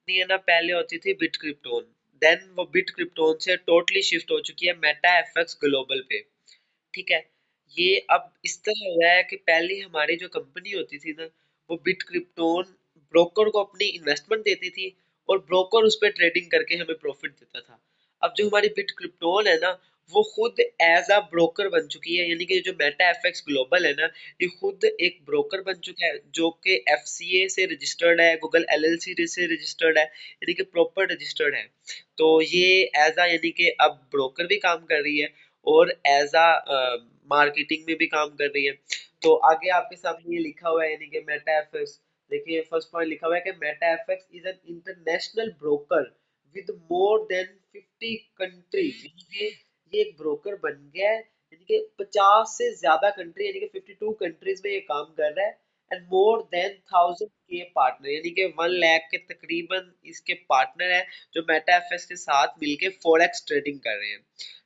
नहीं है ना, पहले होती थी बिट क्रिप्टोन, देन वो बिट क्रिप्टोन से टोटली शिफ्ट हो चुकी है मेटा एफएक्स ग्लोबल पे। ठीक है, ये अब इस तरह हो रहा है कि पहले हमारी जो कंपनी होती थी ना, वो बिट क्रिप्टोन ब्रोकर को अपनी इन्वेस्टमेंट देती थी और ब्रोकर उस पर ट्रेडिंग करके हमें प्रॉफिट देता था। अब जो हमारी बिट क्रिप्टोन है ना, वो खुद एज अ ब्रोकर बन चुकी है, यानी कि जो मेटा एफएक्स ग्लोबल है ना, ये खुद एक ब्रोकर बन चुका है जो कि एफसीए से रजिस्टर्ड है, गूगल एलएलसी से रजिस्टर्ड है, यानी कि प्रॉपर रजिस्टर्ड है। तो ये एज अ यानी कि अब ब्रोकर भी काम कर रही है और एज अ मार्केटिंग में भी काम कर रही है। तो आगे आपके सामने ये लिखा हुआ है, यानी कि मेटा एफएक्स, देखिए फर्स्ट पॉइंट लिखा हुआ है कि Meta FX is an international broker with more than 50 countries, यानी कि ये एक ब्रोकर बन गया है, यानी कि 50 से ज्यादा कंट्री, यानी कि 52 कंट्रीज में ये काम कर रहा है, एंड मोर देन 1000 के पार्टनर, यानी कि 1 लाख के तकरीबन इसके पार्टनर है जो मेटा एफएक्स के साथ मिलके फॉरेक्स ट्रेडिंग कर रहे हैं।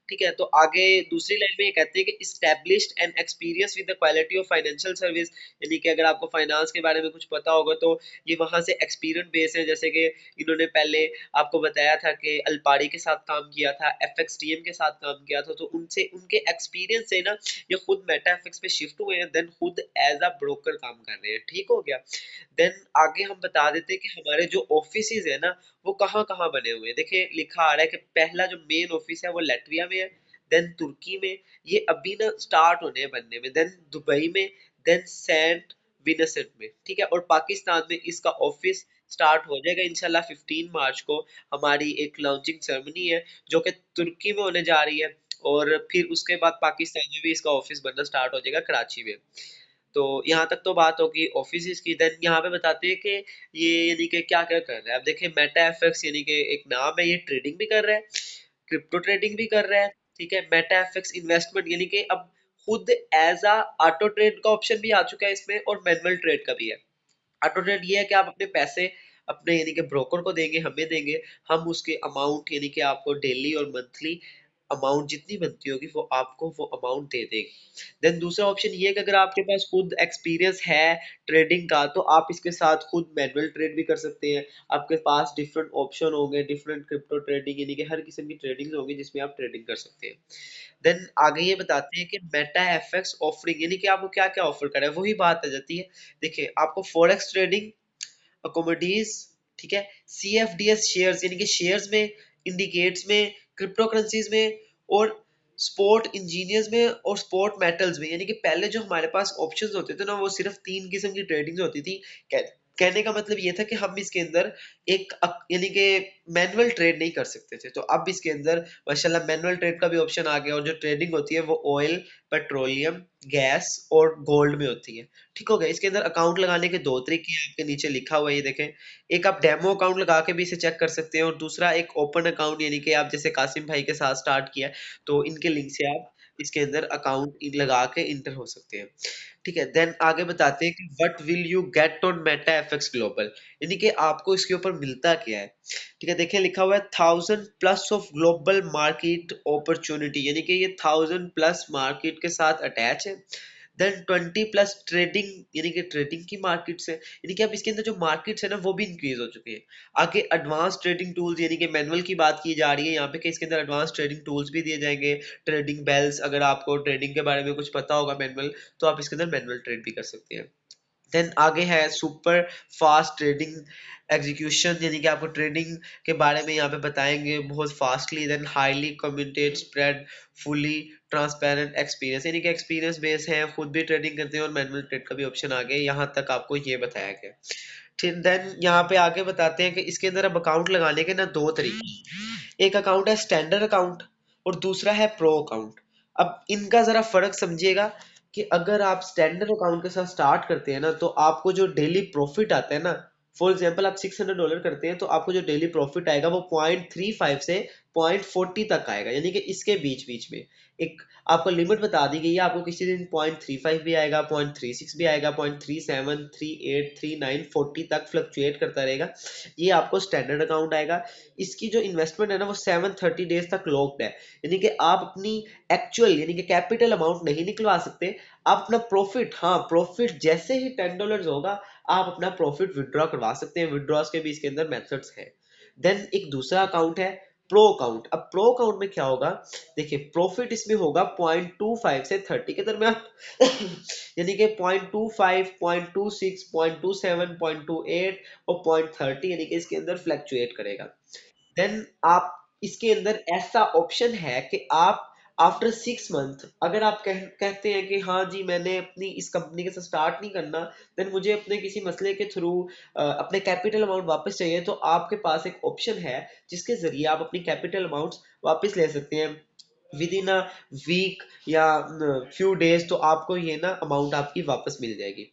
ठीक है, तो आगे दूसरी लाइन में ये कहते हैं कि established and experience with the quality of financial service, यानी कि अगर आपको फाइनेंस के बारे में कुछ पता होगा तो ये वहां से एक्सपीरियंस बेस है। जैसे कि इन्होंने पहले आपको बताया था कि अल्पाड़ी के साथ काम किया था, एफएक्सटीएम के साथ काम किया था, तो उनसे उनके एक्सपीरियंस से ना ये खुद मेटा एफएक्स पे शिफ्ट हुए हैं, देन खुद एज अ ब्रोकर काम कर रहे हैं। ठीक हो गया। देन आगे हम बता देते हैं कि हमारे जो ऑफिसेज है ना, वो कहाँ कहाँ बने हुए हैं। देखिए लिखा आ रहा है कि पहला जो मेन ऑफिस है वो लैटविया में है, देन तुर्की में, ये अभी ना स्टार्ट होने हैं बनने में, देन दुबई में, देन सेंट विंसेंट में। ठीक है, और पाकिस्तान में इसका ऑफिस स्टार्ट हो जाएगा इंशाल्लाह 15 मार्च को। हमारी एक लॉन्चिंग सेरेमनी है जो कि तुर्की में होने जा रही है, और फिर उसके बाद पाकिस्तान में भी इसका ऑफिस बनना स्टार्ट हो जाएगा कराची में। तो यहाँ तक तो बात होगी ऑफिस की। देन यहाँ पे बताते हैं कि ये यानी कि क्या क्या कर रहा है। अब देखिए मेटा एफएक्स यानी कि एक नाम है, ये ट्रेडिंग भी कर रहा है, क्रिप्टो ट्रेडिंग भी कर रहा है। ठीक है, मेटा एफएक्स इन्वेस्टमेंट यानी कि अब खुद एज अ ऑटो ट्रेड का ऑप्शन भी आ चुका है इसमें, और मैनुअल ट्रेड का भी है। ऑटो ट्रेड ये है कि आप अपने पैसे अपने यानी कि ब्रोकर को देंगे, हमें देंगे, हम उसके अमाउंट यानी कि आपको डेली और मंथली अमाउंट जितनी बनती होगी वो आपको वो अमाउंट दे देंगे। देन दूसरा ऑप्शन ये है कि अगर आपके पास खुद एक्सपीरियंस है ट्रेडिंग का, तो आप इसके साथ खुद मैनुअल ट्रेड भी कर सकते हैं। आपके पास डिफरेंट ऑप्शन होंगे, डिफरेंट क्रिप्टो ट्रेडिंग यानी कि हर किस्म की ट्रेडिंग होगी जिसमें आप ट्रेडिंग कर सकते हैं। देन आगे ये बताते हैं कि मेटा एफएक्स ऑफरिंग यानी कि आपको क्या क्या ऑफर करा है, वही बात आ जाती है। देखिए आपको फॉरेक्स ट्रेडिंग, अकोमोडीज, ठीक है, सीएफडीएस शेयर्स यानी कि शेयर्स में, इंडिकेट्स में, क्रिप्टो करेंसीज में, और स्पोर्ट इंजीनियर्स में और स्पोर्ट मेटल्स में। यानी कि पहले जो हमारे पास ऑप्शंस होते थे ना, वो सिर्फ 3 किस्म की ट्रेडिंग होती थी। कहने का मतलब ये था कि हम इसके अंदर एक यानी कि मैनुअल ट्रेड नहीं कर सकते थे। तो अब इसके अंदर माशाल्लाह मैनुअल ट्रेड का भी ऑप्शन आ गया, और जो ट्रेडिंग होती है वो ऑयल, पेट्रोलियम, गैस और गोल्ड में होती है। ठीक हो गया। इसके अंदर अकाउंट लगाने के दो तरीके हैं, आपके नीचे लिखा हुआ है ये देखें। एक आप डेमो अकाउंट लगा के भी इसे चेक कर सकते हैं, और दूसरा एक ओपन अकाउंट, यानी कि आप जैसे कासिम भाई के साथ स्टार्ट किया तो इनके लिंक से आप इसके अंदर अकाउंट लगा के इंटर हो सकते हैं। ठीक है, देन आगे बताते हैं कि what will you get on Meta FX global, यानी कि आपको इसके ऊपर मिलता क्या है। ठीक है, देखिए लिखा हुआ है 1000+ ऑफ ग्लोबल मार्केट अपॉर्चुनिटी, यानी कि ये 1000+ मार्केट के साथ अटैच है। देन 20+ ट्रेडिंग, यानी कि ट्रेडिंग की मार्केट्स है, यानी कि अब इसके अंदर जो मार्केट्स है ना वो भी इंक्रीज हो चुके हैं। आगे एडवांस ट्रेडिंग टूल्स, यानी कि मैनुअल की बात की जा रही है यहाँ पे कि इसके अंदर एडवांस ट्रेडिंग टूल्स भी दिए जाएंगे। ट्रेडिंग बेल्स, अगर आपको ट्रेडिंग के बारे में कुछ पता होगा मैनुअल, तो आप इसके अंदर मैनुअल ट्रेड भी कर सकते हैं। देन आगे है सुपर फास्ट ट्रेडिंग एग्जीक्यूशन, यानी कि आपको ट्रेडिंग के बारे में यहाँ पे बताएंगे बहुत fastly. Then highly communicate spread fully transparent experience, यानी कि एक्सपीरियंस बेस है, खुद भी ट्रेडिंग करते हैं, और मैनुअल ट्रेड का भी ऑप्शन आ गया। यहाँ तक आपको ये बताया गया। ठीक, देन यहाँ पे आगे बताते हैं कि इसके अंदर अब अकाउंट लगाने के ना दो तरीके हैं। एक अकाउंट है स्टैंडर्ड अकाउंट, और दूसरा है प्रो अकाउंट। अब इनका जरा फर्क समझिएगा कि अगर आप स्टैंडर्ड अकाउंट के साथ स्टार्ट करते हैं ना, तो आपको जो डेली प्रॉफिट आता है ना, फॉर एग्जांपल आप $600 करते हैं, तो आपको जो डेली प्रॉफिट आएगा वो 0.35 से 0.40 तक आएगा, यानी कि इसके बीच बीच में एक आपको लिमिट बता दी गई है। आपको किसी दिन 0.35 भी आएगा, 0.36 भी आएगा, 0.37, 38, 39, 40 तक फ्लक्चुएट करता रहेगा। ये आपको स्टैंडर्ड अकाउंट आएगा। इसकी जो इन्वेस्टमेंट है ना वो 730 डेज तक लॉक्ड है, यानी कि आप अपनी एक्चुअल यानी कि कैपिटल अमाउंट नहीं निकलवा सकते। आप अपना प्रॉफिट, हाँ प्रॉफिट जैसे ही $10 होगा, आप अपना प्रॉफिट विड्रॉ करवा सकते हैं। विड्रॉस के भी इसके अंदर मेथड्स हैं। देन एक दूसरा अकाउंट है प्रो अकाउंट। अब प्रो अकाउंट में क्या होगा, देखिए प्रॉफिट इसमें होगा 0.25 से 30 के दरमियान यानी कि 0.25, 0.26, 0.27, 0.28 और 0.30 यानी कि इसके अंदर फ्लैक्चुएट करेगा। देन आप इसके अंदर ऐसा ऑप्शन है कि आप आफ्टर 6 मंथ अगर आप कहते हैं कि हाँ जी मैंने अपनी इस कंपनी के साथ स्टार्ट नहीं करना, देन मुझे अपने किसी मसले के थ्रू अपने कैपिटल अमाउंट वापस चाहिए, तो आपके पास एक ऑप्शन है जिसके जरिए आप अपनी कैपिटल अमाउंट वापस ले सकते हैं विद इन अ वीक या फ्यू डेज। तो आपको ये ना अमाउंट आपकी वापस मिल जाएगी।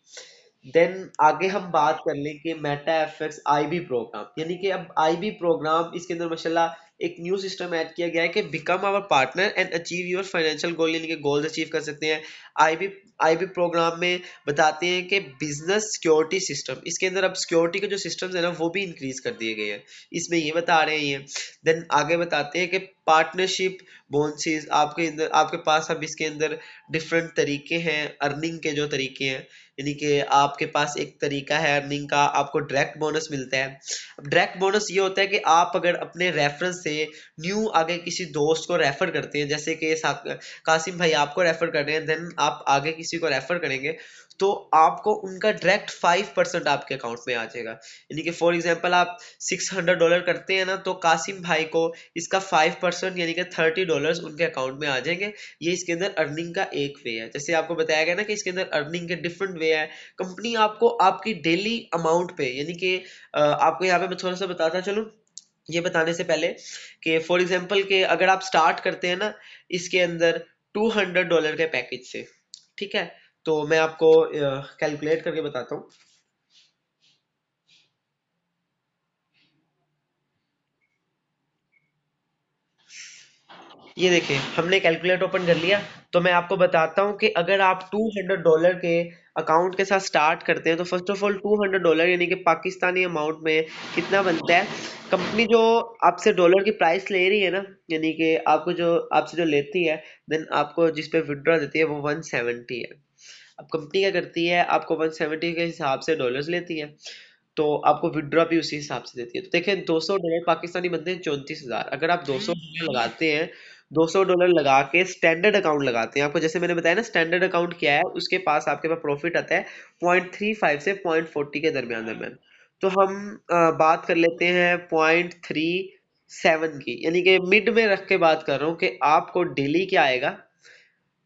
देन आगे हम बात कर लें कि मेटा एफएक्स आईबी प्रोग्राम, यानी कि अब आईबी प्रोग्राम इसके अंदर माशाल्लाह एक न्यू सिस्टम ऐड किया गया है कि become our partner and achieve your financial goal, यानी कि गोल्स अचीव कर सकते हैं। आईबी आईबी प्रोग्राम में बताते हैं कि बिजनेस सिक्योरिटी सिस्टम, इसके अंदर अब सिक्योरिटी के जो सिस्टम्स है ना वो भी इंक्रीज कर दिए गए हैं, इसमें ये बता रहे हैं ये। देन आगे बताते हैं कि पार्टनरशिप बोनसेस आपके अंदर, आपके पास अब इसके अंदर डिफरेंट तरीके हैं अर्निंग के, जो तरीके हैं यानी कि आपके पास एक तरीका है अर्निंग का, आपको डायरेक्ट बोनस मिलता है। अब डायरेक्ट बोनस ये होता है कि आप अगर अपने रेफरेंस से न्यू आगे किसी दोस्त को रेफर करते हैं, जैसे कि कासिम भाई आपको रेफर कर रहे हैं, देन आप आगे किसी को रेफर करेंगे तो आपको उनका डायरेक्ट 5% आपके अकाउंट में आ जाएगा। यानी कि फॉर एग्जांपल आप $600 करते हैं ना, तो कासिम भाई को इसका 5% यानी कि $30 उनके अकाउंट में आ जाएंगे। ये इसके अंदर अर्निंग का एक वे है। जैसे आपको बताया गया ना कि इसके अंदर अर्निंग के डिफरेंट वे है। कंपनी आपको आपकी डेली अमाउंट पे, यानी कि आपको यहाँ पे मैं थोड़ा सा बताता चलूँ ये बताने से पहले कि फॉर एग्जांपल के अगर आप स्टार्ट करते हैं ना इसके अंदर $200 के पैकेज से, ठीक है, तो मैं आपको कैलकुलेट करके बताता हूँ। ये देखिए हमने कैलकुलेट ओपन कर लिया, तो मैं आपको बताता हूँ कि अगर आप $200 के अकाउंट के साथ स्टार्ट करते हैं तो फर्स्ट ऑफ ऑल $200 यानी कि पाकिस्तानी अमाउंट में कितना बनता है। कंपनी जो आपसे डॉलर की प्राइस ले रही है ना, यानी कि आपको जो आपसे जो लेती है, देन आपको जिस पे विड्रॉ देती है वो 170 है। अब कंपनी क्या करती है, आपको 170 के हिसाब से डॉलर्स लेती है, तो आपको विड्रॉ भी उसी हिसाब से देती है। तो देखें $200 पाकिस्तानी बनते हैं 34,000। अगर आप $200 लगाते हैं, $200 लगा के स्टैंडर्ड अकाउंट लगाते हैं, आपको जैसे मैंने बताया ना स्टैंडर्ड अकाउंट क्या है, उसके पास आपके पास प्रॉफिट आता है 0.35 से 0.40 के दरमियान दरमियान। तो हम बात कर लेते हैं 0.37 की, यानी कि मिड में रख के बात कर रहा हूँ कि आपको डेली क्या आएगा।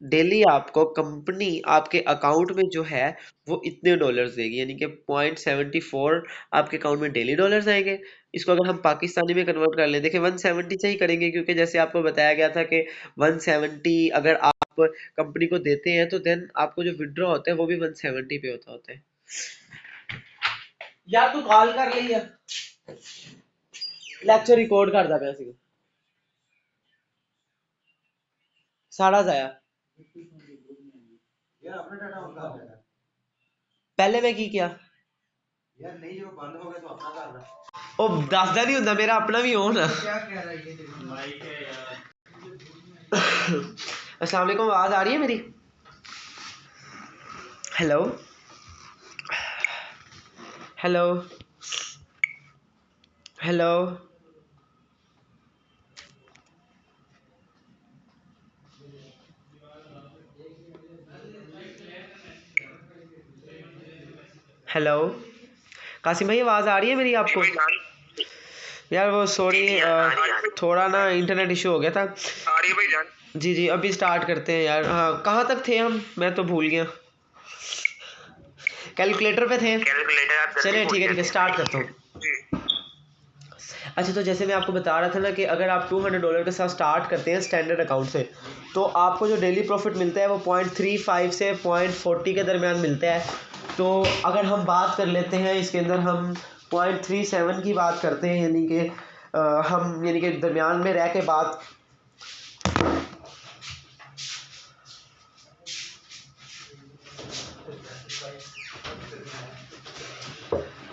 डेली आपको कंपनी आपके अकाउंट में जो है वो इतने डॉलर्स देगी, यानी कि 0.74 आपके अकाउंट में डेली डॉलर्स आएंगे। इसको अगर हम पाकिस्तानी में कन्वर्ट कर लें, देखिए 170 से ही करेंगे क्योंकि जैसे आपको बताया गया था कि 170 अगर आप कंपनी को देते हैं तो देन आपको जो विड्रॉ होता है वो भी 170 पे होता है। या तू कॉल कर लिया लेक्चर रिकॉर्ड कर दा पैसे साड़ा जाया पहले मैं की किया यार नहीं जो बंद हो गया तो अपना करना ਉਹ ਦੱਸਦਾ ਨਹੀਂ ਹੁੰਦਾ ਮੇਰਾ ਆਪਣਾ ਵੀ ਔਨ अस्सलाम वालेकुम आवाज आ रही है मेरी hello hello hello hello Qasim भाई आवाज आ रही है मेरी आपको यार वो सॉरी थोड़ा ना इंटरनेट इशू हो गया था आ रही है भाई जान जी जी अभी स्टार्ट करते हैं यार हाँ कहाँ तक थे हम मैं तो भूल गया कैलकुलेटर पे थे चलिए ठीक है स्टार्ट करता हूँ अच्छा तो जैसे मैं आपको बता रहा था ना कि अगर आप $200 के साथ स्टार्ट करते हैं स्टैंडर्ड अकाउंट से तो आपको जो डेली प्रॉफिट मिलता है वो 0.35 से 0.40 के दरमियान मिलता है। तो अगर हम बात कर लेते हैं इसके अंदर हम 0.37 की बात करते हैं, यानी कि हम यानी कि दरमियान में रह के बात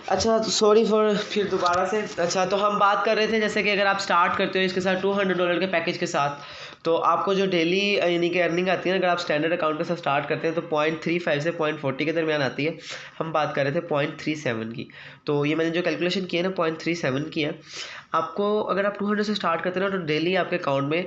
अच्छा सॉरी फॉर फिर दोबारा से। अच्छा तो हम बात कर रहे थे जैसे कि अगर आप स्टार्ट करते हो इसके साथ $200 के पैकेज के साथ, तो आपको जो डेली यानी कि अर्निंग आती है ना, अगर आप स्टैंडर्ड अकाउंट के साथ स्टार्ट करते हैं तो 0.35 से 0.40 के दरमियान आती है। हम बात कर रहे थे 0.37 की। तो ये मैंने जो कैलकुलेशन की है ना 0.37 की है। आपको अगर आप 200 से स्टार्ट करते हैं ना तो डेली आपके अकाउंट में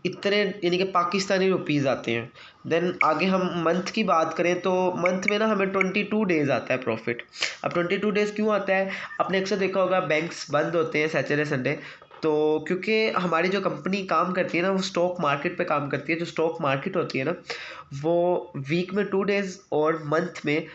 इतने यानी कि पाकिस्तानी रुपीज़ आते हैं। देन आगे हम मंथ की बात करें तो मंथ में ना हमें 22 डेज़ आता है प्रॉफिट। अब 22 डेज़ क्यों आता है? आपने अक्सर देखा होगा बैंक्स बंद होते हैं सैटरडे संडे, तो क्योंकि हमारी जो कंपनी काम करती है ना वो स्टॉक मार्केट पे काम करती है। जो स्टॉक मार्केट होती है ना वो वीक में 2 डेज़ और मंथ में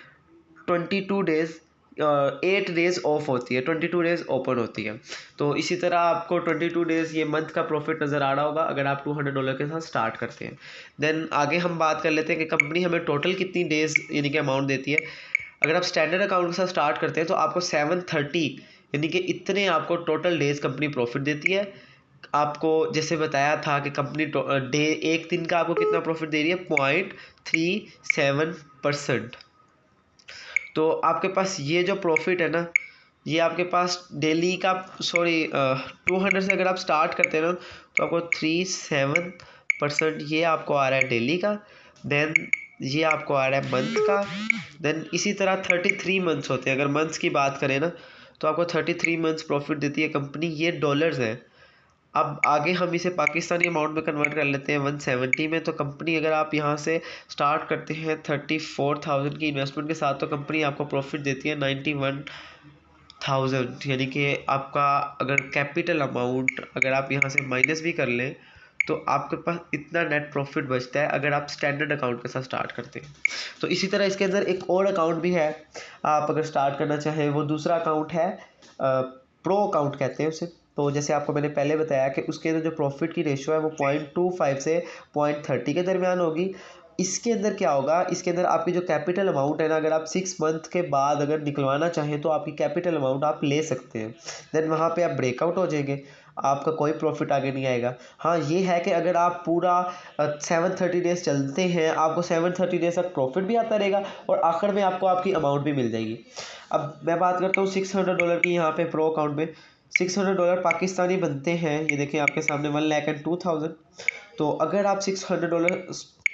22 डेज़ 8 डेज़ ऑफ होती है, 22 डेज़ ओपन होती है। तो इसी तरह आपको 22 डेज़ ये मंथ का प्रॉफिट नज़र आ रहा होगा अगर आप $200 के साथ स्टार्ट करते हैं। देन आगे हम बात कर लेते हैं कि कंपनी हमें टोटल कितनी डेज़ यानी कि अमाउंट देती है। अगर आप स्टैंडर्ड अकाउंट के साथ स्टार्ट करते हैं तो आपको 730 यानी कि इतने आपको टोटल डेज़ कंपनी प्रॉफिट देती है। आपको जैसे बताया था कि कंपनी डे एक दिन का आपको कितना प्रॉफिट दे रही है, 0.37%। तो आपके पास ये जो प्रॉफिट है ना ये आपके पास डेली का, सॉरी 200 से अगर आप स्टार्ट करते हैं ना तो आपको 37% ये आपको आ रहा है डेली का। देन ये आपको आ रहा है मंथ का। देन इसी तरह 33 मंथ्स होते हैं। अगर मंथ्स की बात करें ना तो आपको 33 मंथ्स प्रॉफिट देती है कंपनी। ये डॉलर्स है। अब आगे हम इसे पाकिस्तानी अमाउंट में कन्वर्ट कर लेते हैं 170 में। तो कंपनी अगर आप यहाँ से स्टार्ट करते हैं 34,000 की इन्वेस्टमेंट के साथ तो कंपनी आपको प्रॉफिट देती है 91,000। यानी कि आपका अगर कैपिटल अमाउंट अगर आप यहाँ से माइनस भी कर लें तो आपके पास इतना नेट प्रॉफिट बचता है अगर आप स्टैंडर्ड अकाउंट के साथ स्टार्ट करते हैं। तो इसी तरह इसके अंदर एक और अकाउंट भी है, आप अगर स्टार्ट करना चाहें। वो दूसरा अकाउंट है प्रो अकाउंट कहते हैं उसे। तो जैसे आपको मैंने पहले बताया कि उसके अंदर जो प्रॉफिट की रेशियो है वो 0.25 से 0.30 के दरमियान होगी। इसके अंदर क्या होगा, इसके अंदर आपकी जो कैपिटल अमाउंट है ना, अगर आप 6 मंथ के बाद अगर निकलवाना चाहें तो आपकी कैपिटल अमाउंट आप ले सकते हैं। देन वहाँ पे आप ब्रेकआउट हो जाएंगे, आपका कोई प्रॉफिट आगे नहीं आएगा। हाँ ये है कि अगर आप पूरा 730 डेज़ चलते हैं आपको 730 डेज़ तक प्रॉफिट भी आता रहेगा और आखिर में आपको आपकी अमाउंट भी मिल जाएगी। अब मैं बात करता हूँ $600 की। यहाँ पे प्रो अकाउंट में $600 पाकिस्तानी बनते हैं। ये देखें आपके सामने 1,02,000। तो अगर आप $600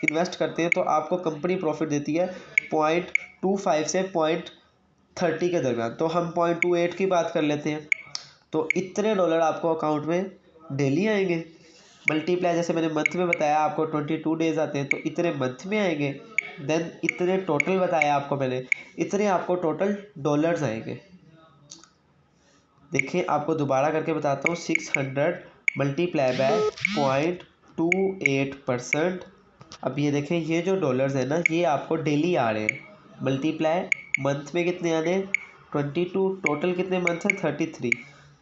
इन्वेस्ट करते हैं तो आपको कंपनी प्रॉफिट देती है 0.25 से 0.30 के दरमियान। तो हम 0.28 की बात कर लेते हैं। तो इतने डॉलर आपको अकाउंट में डेली आएंगे। मल्टीप्लाई जैसे मैंने मंथ में बताया आपको 22 डेज़ आते हैं तो इतने मंथ में आएंगे। देन इतने टोटल बताया आपको मैंने, इतने आपको टोटल डॉलर्स आएंगे। देखिए आपको दोबारा करके बताता हूँ, 600 मल्टीप्लाई बाय 0.28%। अब ये देखें ये जो डॉलर्स है ना ये आपको डेली आ रहे हैं। मल्टीप्लाई मंथ में कितने आने हैं 22, टोटल कितने मंथ हैं 33।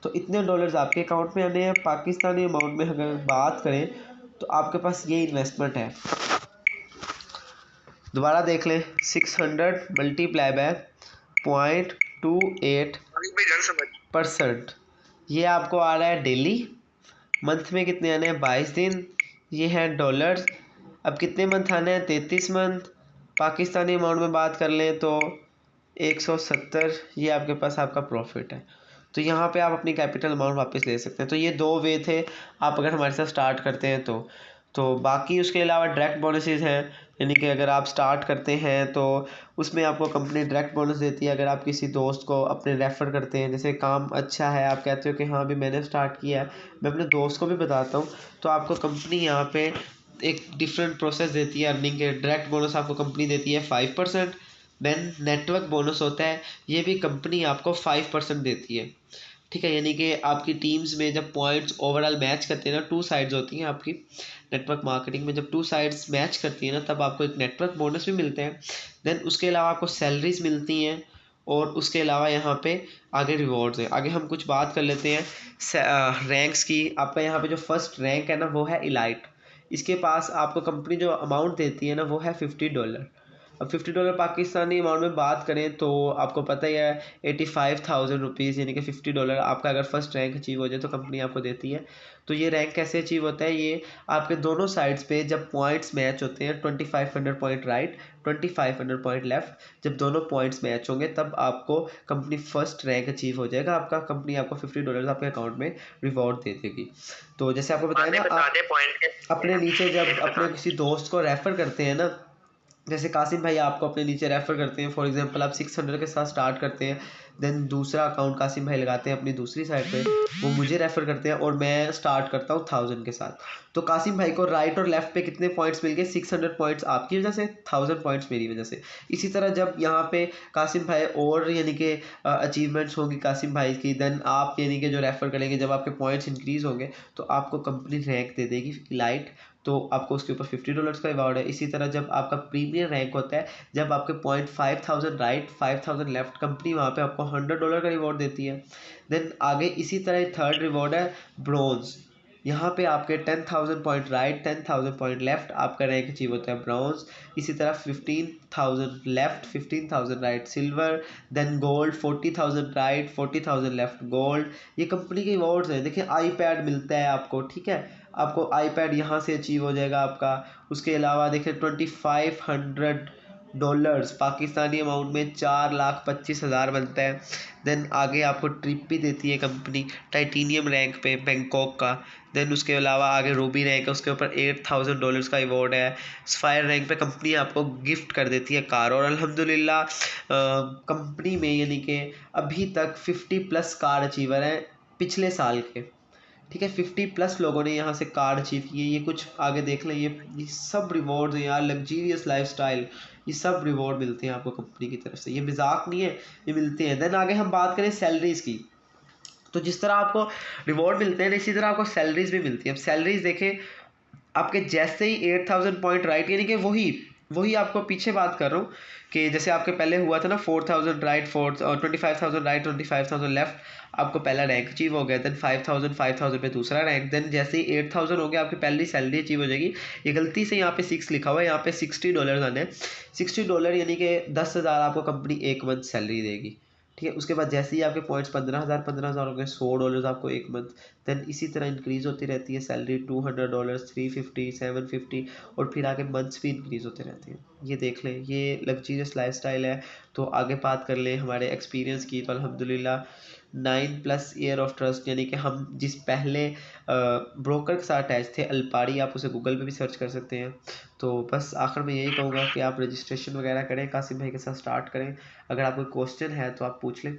तो इतने डॉलर्स आपके अकाउंट में आने हैं। पाकिस्तानी अमाउंट में अगर बात करें तो आपके पास ये इन्वेस्टमेंट है। दोबारा देख लें, 600 मल्टीप्लाई बाय 0.28%, ये आपको आ रहा है डेली। मंथ में कितने आने हैं 22 दिन, ये हैं डॉलर्स। अब कितने मंथ आने हैं 33 मंथ। पाकिस्तानी अमाउंट में बात कर लें तो 170, ये आपके पास आपका प्रॉफिट है। तो यहाँ पे आप अपनी कैपिटल अमाउंट वापस ले सकते हैं। तो ये दो वे थे आप अगर हमारे साथ स्टार्ट करते हैं तो बाकी उसके अलावा डायरेक्ट बोनसेस हैं। यानी कि अगर आप स्टार्ट करते हैं तो उसमें आपको कंपनी डायरेक्ट बोनस देती है। अगर आप किसी दोस्त को अपने रेफ़र करते हैं, जैसे काम अच्छा है आप कहते हो कि हाँ भी मैंने स्टार्ट किया है, मैं अपने दोस्त को भी बताता हूँ, तो आपको कंपनी यहाँ पे एक डिफरेंट प्रोसेस देती है अर्निंग के। डायरेक्ट बोनस आपको कंपनी देती है 5%। देन नेटवर्क बोनस होता है, ये भी कंपनी आपको 5% देती है। ठीक है, यानी कि आपकी टीम्स में जब पॉइंट्स ओवरऑल मैच करते हैं ना, 2 साइड्स होती हैं आपकी नेटवर्क मार्केटिंग में, जब 2 साइड्स मैच करती हैं ना तब आपको एक नेटवर्क बोनस भी मिलते हैं। देन उसके अलावा आपको सैलरीज मिलती हैं और उसके अलावा यहाँ पे आगे रिवॉर्ड्स हैं। आगे हम कुछ बात कर लेते हैं रैंक्स की। आपका यहाँ पे जो फर्स्ट रैंक है ना वो है इलाइट। इसके पास आपको कंपनी जो अमाउंट देती है ना वो है $50। अब $50 पाकिस्तानी अमाउंट में बात करें तो आपको पता ही है 85,000 रुपीज़, यानी कि $50 आपका अगर फर्स्ट रैंक अचीव हो जाए तो कंपनी आपको देती है। तो ये रैंक कैसे अचीव होता है, ये आपके दोनों साइड्स पे जब पॉइंट्स मैच होते हैं, 2500 पॉइंट राइट, 2500 पॉइंट लेफ्ट, जब दोनों पॉइंट्स मैच होंगे तब आपको कंपनी फर्स्ट रैंक अचीव हो जाएगा, आपका कंपनी आपको $50 आपके अकाउंट में रिवॉर्ड दे देगी। तो जैसे आपको बताया ना, आप अपने नीचे जब अपने किसी दोस्त को रेफर करते हैं ना, जैसे कासिम भाई आपको अपने नीचे रेफ़र करते हैं, फॉर एग्जांपल आप 600 के साथ स्टार्ट करते हैं, देन दूसरा अकाउंट कासिम भाई लगाते हैं अपनी दूसरी साइड पे, वो मुझे रेफ़र करते हैं और मैं स्टार्ट करता हूँ 1000 के साथ। तो कासिम भाई को राइट और लेफ़्ट पे कितने पॉइंट्स मिल गए, 600 पॉइंट्स आपकी वजह से, 1000 पॉइंट्स मेरी वजह से। इसी तरह जब यहाँ पे कासिम भाई और यानी कि अचीवमेंट्स होंगी कासिम भाई की, देन आप यानी कि जो रेफ़र करेंगे, जब आपके पॉइंट्स इंक्रीज़ होंगे तो आपको कंपनी रैंक दे देगी लाइट, तो आपको उसके ऊपर $50 का रिवॉर्ड है। इसी तरह जब आपका प्रीमियर रैंक होता है, जब आपके पॉइंट 5000 राइट 5000 लेफ्ट, कंपनी वहाँ पे आपको $100 का रिवॉर्ड देती है। देन आगे इसी तरह थर्ड रिवॉर्ड है ब्रॉन्ज, यहाँ पे आपके 10,000 पॉइंट राइट 10,000 पॉइंट लेफ्ट, आपका रैंक अचीव होता है ब्रॉन्ज। इसी तरह 15,000 left 15,000 right silver, then gold 40,000 right 40,000 left gold. ये कंपनी के अवार्ड्स हैं। देखिए आईपैड मिलता है आपको, ठीक है, आपको आईपैड यहाँ से अचीव हो जाएगा आपका। उसके अलावा देखिए $2500 पाकिस्तानी अमाउंट में 4,25,000 बनता है। देन आगे आपको ट्रिप भी देती है कंपनी टाइटेनियम रैंक पे बैंकॉक का। देन उसके अलावा आगे रूबी रैंक है, उसके ऊपर $8,000 का अवार्ड है। स्फायर रैंक पे कंपनी आपको गिफ्ट कर देती है कार, और अल्हम्दुलिल्लाह कंपनी में यानी कि अभी तक 50+ कार अचीवर हैं पिछले साल के, ठीक है, 50+ लोगों ने यहाँ से कार अचीव की है। ये कुछ आगे देख लें, ये सब रिवॉर्ड्स हैं यार, लग्जीरियस लाइफस्टाइल, ये सब रिवॉर्ड मिलते हैं आपको कंपनी की तरफ से, ये मजाक नहीं है, ये मिलते हैं। देन आगे हम बात करें सैलरीज की, तो जिस तरह आपको रिवॉर्ड मिलते हैं इसी तरह आपको सैलरीज भी मिलती है। अब सैलरीज देखें, आपके जैसे ही 8000 पॉइंट राइट, यानी कि वही वही आपको पीछे बात कर रहा हूँ कि जैसे आपके पहले हुआ था ना 4000 राइट 4 और 25,000 राइट 25,000 लेफ्ट, आपको पहला रैंक अचीव हो गया। देन 5,000 पे दूसरा रैंक, देन जैसे ही 8000 हो गया आपकी पहली सैलरी अचीव हो जाएगी। ये गलती से यहाँ पे 6 लिखा हुआ है, यहाँ पे $60 आने हैं। $60 यानी कि 10,000 आपको कंपनी एक मंथ सैलरी देगी, ठीक है। उसके बाद जैसे ही आपके पॉइंट्स 15,000 हो गए, $100 आपको एक मंथ। देन इसी तरह इंक्रीज़ होती रहती है सैलरी, $200 350 750, और फिर आगे मंथ्स भी इंक्रीज़ होते रहते हैं। ये देख लें, ये लग्जीरियस लाइफस्टाइल है। तो आगे बात कर लें हमारे एक्सपीरियंस की, तो अल्हम्दुलिल्लाह 9+ ईयर ऑफ ट्रस्ट, यानी कि हम जिस पहले ब्रोकर के साथ अटैच थे अलपाड़ी, आप उसे गूगल पे भी सर्च कर सकते हैं। तो बस आखिर में यही कहूँगा कि आप रजिस्ट्रेशन वगैरह करें, कासिम भाई के साथ स्टार्ट करें। अगर आपको क्वेश्चन है तो आप पूछ लें।